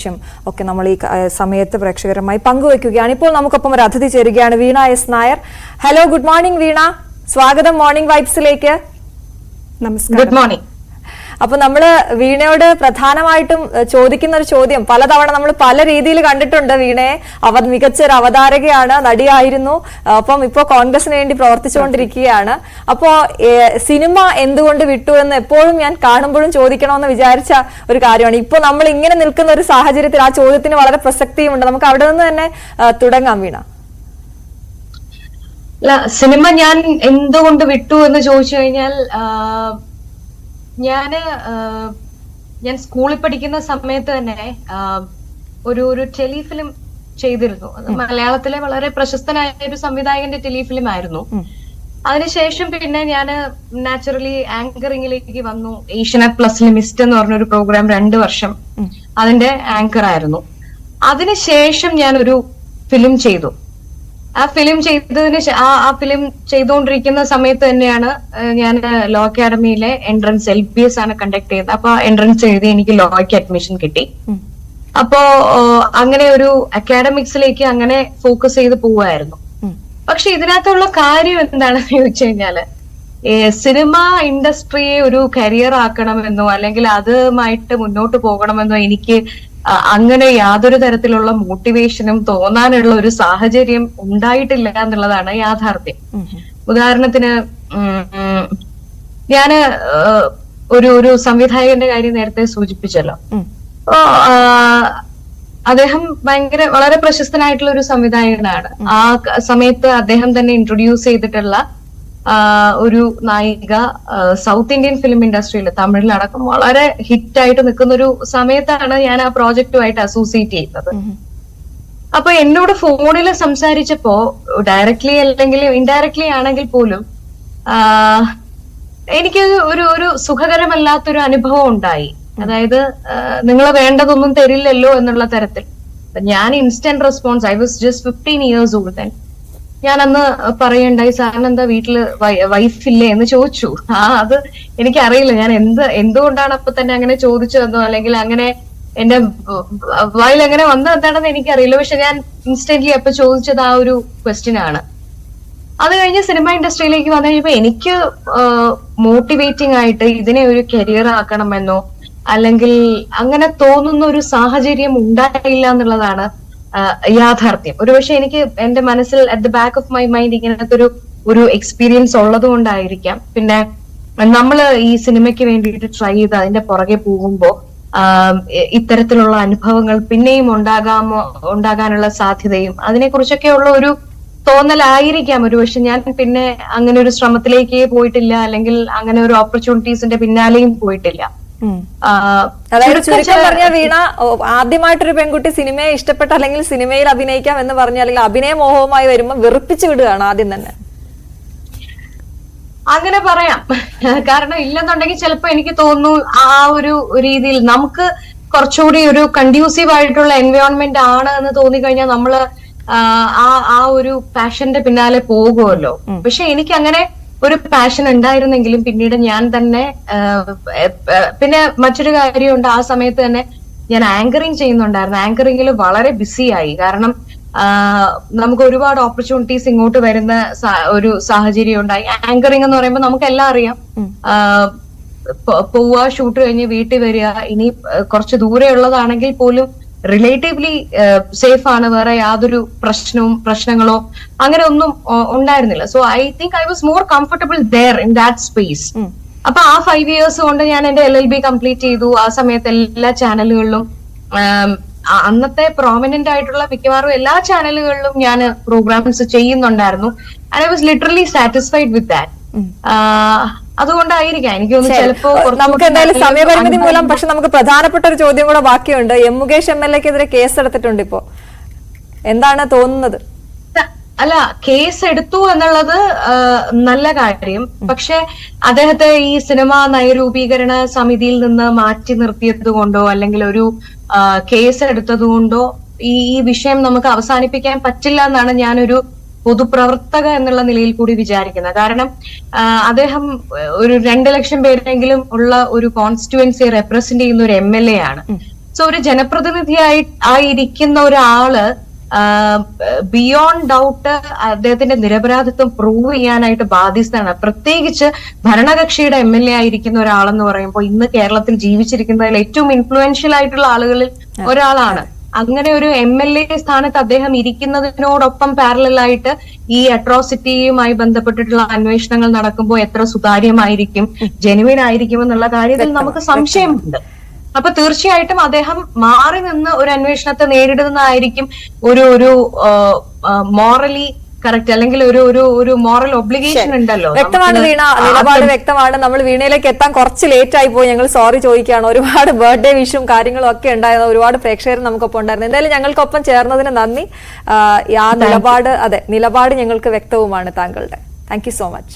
ഒക്കെ നമ്മൾ ഈ സമയത്ത് പ്രേക്ഷകരുമായി പങ്കുവയ്ക്കുകയാണ്. ഇപ്പോൾ നമുക്കൊപ്പം ഒരു അതിഥി ചേരുകയാണ്, Veena S Nair. Hello, good morning Veena, സ്വാഗതം മോർണിംഗ് വൈബ്സിലേക്ക്. നമസ്കാരം. Good morning. അപ്പൊ നമ്മള് വീണയോട് പ്രധാനമായിട്ടും ചോദിക്കുന്ന ഒരു ചോദ്യം, പലതവണ നമ്മൾ പല രീതിയിൽ കണ്ടിട്ടുണ്ട് വീണയെ. മികച്ചൊരു അവതാരകയാണ്, നടിയായിരുന്നു, അപ്പം ഇപ്പോ കോൺഗ്രസിന് വേണ്ടി പ്രവർത്തിച്ചുകൊണ്ടിരിക്കുകയാണ്. അപ്പോ സിനിമ എന്തുകൊണ്ട് വിട്ടു എന്ന് എപ്പോഴും ഞാൻ കാണുമ്പോഴും ചോദിക്കണമെന്ന് വിചാരിച്ച ഒരു കാര്യമാണ്. ഇപ്പൊ നമ്മൾ ഇങ്ങനെ നിൽക്കുന്ന ഒരു സാഹചര്യത്തിൽ ആ ചോദ്യത്തിന് വളരെ പ്രസക്തിയുമുണ്ട്. നമുക്ക് അവിടെ നിന്ന് തന്നെ തുടങ്ങാം വീണ. സിനിമ ഞാൻ എന്തുകൊണ്ട് വിട്ടു എന്ന് ചോദിച്ചു കഴിഞ്ഞാൽ, ഞാൻ സ്കൂളിൽ പഠിക്കുന്ന സമയത്ത് തന്നെ ഒരു ടെലിഫിലിം ചെയ്തിരുന്നു. മലയാളത്തിലെ വളരെ പ്രശസ്തനായ ഒരു സംവിധായകന്റെ ടെലിഫിലിം ആയിരുന്നു. അതിനുശേഷം പിന്നെ ഞാൻ നാച്ചുറലി ആങ്കറിംഗിലേക്ക് വന്നു. ഏഷ്യനെറ്റ് പ്ലസ് മിസ്റ്റ് എന്ന് പറഞ്ഞൊരു പ്രോഗ്രാം 2 വർഷം അതിന്റെ ആങ്കർ ആയിരുന്നു. അതിനുശേഷം ഞാൻ ഒരു ഫിലിം ചെയ്തു. ആ ഫിലിം ചെയ്തുകൊണ്ടിരിക്കുന്ന സമയത്ത് തന്നെയാണ് ഞാൻ ലോ അക്കാഡമിയിലെ എൻട്രൻസ് LPS ആണ് കണ്ടക്ട് ചെയ്തത്. അപ്പൊ എൻട്രൻസ് എഴുതി എനിക്ക് ലോയ്ക്ക് അഡ്മിഷൻ കിട്ടി. അപ്പോ അങ്ങനെ ഒരു അക്കാഡമിക്സിലേക്ക് അങ്ങനെ ഫോക്കസ് ചെയ്ത് പോവായിരുന്നു. പക്ഷെ ഇതിനകത്തുള്ള കാര്യം എന്താണെന്ന് ചോദിച്ചു കഴിഞ്ഞാല്, സിനിമ ഇൻഡസ്ട്രിയെ ഒരു കരിയർ ആക്കണമെന്നോ അല്ലെങ്കിൽ അതുമായിട്ട് മുന്നോട്ട് പോകണമെന്നോ എനിക്ക് അങ്ങനെ യാതൊരു തരത്തിലുള്ള മോട്ടിവേഷനും തോന്നാനുള്ള ഒരു സാഹചര്യം ഉണ്ടായിട്ടില്ല എന്നുള്ളതാണ് യാഥാർത്ഥ്യം. ഉദാഹരണത്തിന്, ഞാന് ഒരു സംവിധായകന്റെ കാര്യം നേരത്തെ സൂചിപ്പിച്ചല്ലോ. അപ്പോ അദ്ദേഹം വളരെ പ്രശസ്തനായിട്ടുള്ള ഒരു സംവിധായകനാണ്. ആ സമയത്ത് അദ്ദേഹം തന്നെ ഇൻട്രൊഡ്യൂസ് ചെയ്തിട്ടുള്ള ഒരു നായിക സൗത്ത് ഇന്ത്യൻ ഫിലിം ഇൻഡസ്ട്രിയിൽ തമിഴിലടക്കം വളരെ ഹിറ്റായിട്ട് നിൽക്കുന്ന ഒരു സമയത്താണ് ഞാൻ ആ പ്രോജക്റ്റുമായിട്ട് അസോസിയേറ്റ് ചെയ്യുന്നത്. അപ്പൊ എന്നോട് ഫോണിൽ സംസാരിച്ചപ്പോ, ഡയറക്ട്ലി അല്ലെങ്കിൽ ഇൻഡയറക്ട്ലി ആണെങ്കിൽ പോലും എനിക്ക് ഒരു സുഖകരമല്ലാത്തൊരു അനുഭവം ഉണ്ടായി. അതായത്, നിങ്ങൾ വേണ്ടതൊന്നും തരില്ലല്ലോ എന്നുള്ള തരത്തിൽ. ഞാൻ instant response, I was just 15 years old then. ഞാൻ അന്ന് പറയണ്ടായി, സാറിന് എന്താ വീട്ടില് വൈഫില്ലേ എന്ന് ചോദിച്ചു. അത് എനിക്കറിയില്ല ഞാൻ എന്തുകൊണ്ടാണ് അപ്പൊ തന്നെ അങ്ങനെ ചോദിച്ചതെന്നോ അല്ലെങ്കിൽ അങ്ങനെ എന്റെ വായിൽ അങ്ങനെ വന്നത് എന്താണെന്ന് എനിക്കറിയില്ല. പക്ഷെ ഞാൻ ഇൻസ്റ്റന്റ്ലി അപ്പൊ ചോദിച്ചത് ആ ഒരു ക്വസ്റ്റ്യൻ ആണ്. അത് കഴിഞ്ഞ് സിനിമ ഇൻഡസ്ട്രിയിലേക്ക് വന്നു കഴിഞ്ഞപ്പോ എനിക്ക് മോട്ടിവേറ്റിംഗ് ആയിട്ട് ഇതിനെ ഒരു കരിയർ ആക്കണമെന്നോ അല്ലെങ്കിൽ അങ്ങനെ തോന്നുന്ന ഒരു സാഹചര്യം ഉണ്ടായില്ല എന്നുള്ളതാണ് യാഥാർത്ഥ്യം. ഒരുപക്ഷെ എനിക്ക് എന്റെ മനസ്സിൽ at the back of my mind ഇങ്ങനത്തെ ഒരു എക്സ്പീരിയൻസ് ഉള്ളത് കൊണ്ടായിരിക്കാം. പിന്നെ നമ്മൾ ഈ സിനിമയ്ക്ക് വേണ്ടിയിട്ട് ട്രൈ ചെയ്ത് അതിന്റെ പുറകെ പോകുമ്പോ ഇത്തരത്തിലുള്ള അനുഭവങ്ങൾ പിന്നെയും ഉണ്ടാകാനുള്ള സാധ്യതയും അതിനെക്കുറിച്ചൊക്കെയുള്ള ഒരു തോന്നലായിരിക്കാം. ഒരുപക്ഷെ ഞാൻ പിന്നെ അങ്ങനെ ഒരു ശ്രമത്തിലേക്ക് പോയിട്ടില്ല, അല്ലെങ്കിൽ അങ്ങനെ ഒരു ഓപ്പർച്യൂണിറ്റീസിന്റെ പിന്നാലെയും പോയിട്ടില്ല. അതായത് ചുരുക്കം പറഞ്ഞ വീണ, ആദ്യമായിട്ടൊരു പെൺകുട്ടി സിനിമയെ ഇഷ്ടപ്പെട്ട അല്ലെങ്കിൽ സിനിമയിൽ അഭിനയിക്കാം എന്ന് പറഞ്ഞ അല്ലെങ്കിൽ അഭിനയ മോഹവുമായി വരുമ്പോ വെറുപ്പിച്ചു വിടുകയാണ് ആദ്യം തന്നെ. അങ്ങനെ പറയാം. കാരണം ഇല്ലെന്നുണ്ടെങ്കിൽ ചിലപ്പോ എനിക്ക് തോന്നുന്നു ആ ഒരു രീതിയിൽ നമുക്ക് കുറച്ചുകൂടി ഒരു കൺഡ്യൂസീവ് ആയിട്ടുള്ള എൻവയോൺമെന്റ് ആണ് എന്ന് തോന്നിക്കഴിഞ്ഞാൽ നമ്മള് ആ ഒരു പാഷന്റെ പിന്നാലെ പോകുമല്ലോ. പക്ഷെ എനിക്ക് അങ്ങനെ ഒരു പാഷൻ ഉണ്ടായിരുന്നെങ്കിലും പിന്നീട് ഞാൻ തന്നെ പിന്നെ മറ്റൊരു കാര്യമുണ്ട്, ആ സമയത്ത് തന്നെ ഞാൻ ആങ്കറിങ് ചെയ്യുന്നുണ്ടായിരുന്നു. ആങ്കറിങ്ങിൽ വളരെ ബിസിയായി. കാരണം നമുക്ക് ഒരുപാട് ഓപ്പർച്യൂണിറ്റീസ് ഇങ്ങോട്ട് വരുന്ന ഒരു സാഹചര്യം ഉണ്ടായി. ആങ്കറിങ് എന്ന് പറയുമ്പോൾ നമുക്കെല്ലാം അറിയാം, പോവുക, ഷൂട്ട് കഴിഞ്ഞ് വീട്ടിൽ വരിക. ഇനി കുറച്ച് ദൂരെ ഉള്ളതാണെങ്കിൽ പോലും റിലേറ്റീവ്ലി സേഫ് ആണ്, വേറെ യാതൊരു പ്രശ്നങ്ങളോ അങ്ങനെ ഒന്നും ഉണ്ടായിരുന്നില്ല. So I think I was more comfortable there in that space. അപ്പൊ ആ 5 years കൊണ്ട് ഞാൻ എന്റെ LLB കംപ്ലീറ്റ് ചെയ്തു. ആ സമയത്ത് എല്ലാ ചാനലുകളിലും, അന്നത്തെ പ്രോമിനന്റ് ആയിട്ടുള്ള മിക്കവാറും എല്ലാ ചാനലുകളിലും ഞാൻ പ്രോഗ്രാംസ് ചെയ്യുന്നുണ്ടായിരുന്നു. And I was literally satisfied with that. അതുകൊണ്ടായിരിക്കാം എനിക്ക് തോന്നുന്നു ചിലപ്പോ നമുക്ക് എന്തായാലും സമയപരിമിതി മൂലം. പക്ഷെ നമുക്ക് പ്രധാനപ്പെട്ട ഒരു ചോദ്യം കൂടെ ബാക്കിയുണ്ട്. മുകേഷ് MLA-ക്കെതിരെ കേസ് എടുത്തിട്ടുണ്ട്. ഇപ്പോ എന്താണ് തോന്നുന്നത്? അല്ല, കേസ് എടുത്തു എന്നുള്ളത് നല്ല കാര്യം. പക്ഷെ അദ്ദേഹത്തെ ഈ സിനിമാ നയരൂപീകരണ സമിതിയിൽ നിന്ന് മാറ്റി നിർത്തിയത് കൊണ്ടോ അല്ലെങ്കിൽ ഒരു കേസ് എടുത്തത് കൊണ്ടോ ഈ വിഷയം നമുക്ക് അവസാനിപ്പിക്കാൻ പറ്റില്ല എന്നാണ് ഞാനൊരു പൊതുപ്രവർത്തക എന്നുള്ള നിലയിൽ കൂടി വിചാരിക്കുന്നത്. കാരണം അദ്ദേഹം ഒരു 2 ലക്ഷം പേരെങ്കിലും ഉള്ള ഒരു കോൺസ്റ്റിറ്റ്യുവൻസി റെപ്രസെന്റ് ചെയ്യുന്ന ഒരു MLA ആണ്. സോ ഒരു ആയിരിക്കുന്ന ഒരാള് ബിയോണ്ട് ഡൗട്ട് അദ്ദേഹത്തിന്റെ നിരപരാധിത്വം പ്രൂവ് ചെയ്യാനായിട്ട് ബാധ്യസ്ഥനാണ്. പ്രത്യേകിച്ച് ഭരണകക്ഷിയുടെ MLA ആയിരിക്കുന്ന ഒരാളെന്ന് പറയുമ്പോൾ ഇന്ന് കേരളത്തിൽ ജീവിച്ചിരിക്കുന്നതിൽ ഏറ്റവും ഇൻഫ്ലുവൻഷ്യൽ ആയിട്ടുള്ള ആളുകളിൽ ഒരാളാണ്. അങ്ങനെ ഒരു MLA സ്ഥാനത്ത് അദ്ദേഹം ഇരിക്കുന്നതിനോടൊപ്പം പാരലൽ ഈ അട്രോസിറ്റിയുമായി ബന്ധപ്പെട്ടിട്ടുള്ള അന്വേഷണങ്ങൾ നടക്കുമ്പോൾ എത്ര സുതാര്യമായിരിക്കും, ജെനുവിൻ ആയിരിക്കും എന്നുള്ള കാര്യത്തിൽ നമുക്ക് സംശയമുണ്ട്. അപ്പൊ തീർച്ചയായിട്ടും അദ്ദേഹം മാറി നിന്ന് ഒരു അന്വേഷണത്തെ നേരിടുന്നതായിരിക്കും ഒരു മോറലി കറക്റ്റ്, അല്ലെങ്കിൽ ഒരു മോറൽ ഒബ്ലിഗേഷൻ ഉണ്ടല്ലോ. വ്യക്തമാണ് വീണ, നിലപാട് വ്യക്തമാണ്. നമ്മൾ വീണയിലേക്ക് എത്താൻ കുറച്ച് ലേറ്റ് ആയി പോയി, ഞങ്ങൾ സോറി ചോദിക്കുകയാണ്. ഒരുപാട് ബർത്ത്ഡേ വിഷും കാര്യങ്ങളും ഒക്കെ ഉണ്ടായിരുന്നു, ഒരുപാട് പ്രേക്ഷകർ നമുക്കൊപ്പം ഉണ്ടായിരുന്നു. എന്തായാലും ഞങ്ങൾക്കൊപ്പം ചേർന്നതിന് നന്ദി. ആ നിലപാട്, അതെ, നിലപാട് ഞങ്ങൾക്ക് വ്യക്തവുമാണ് താങ്കളുടെ. Thank you so much.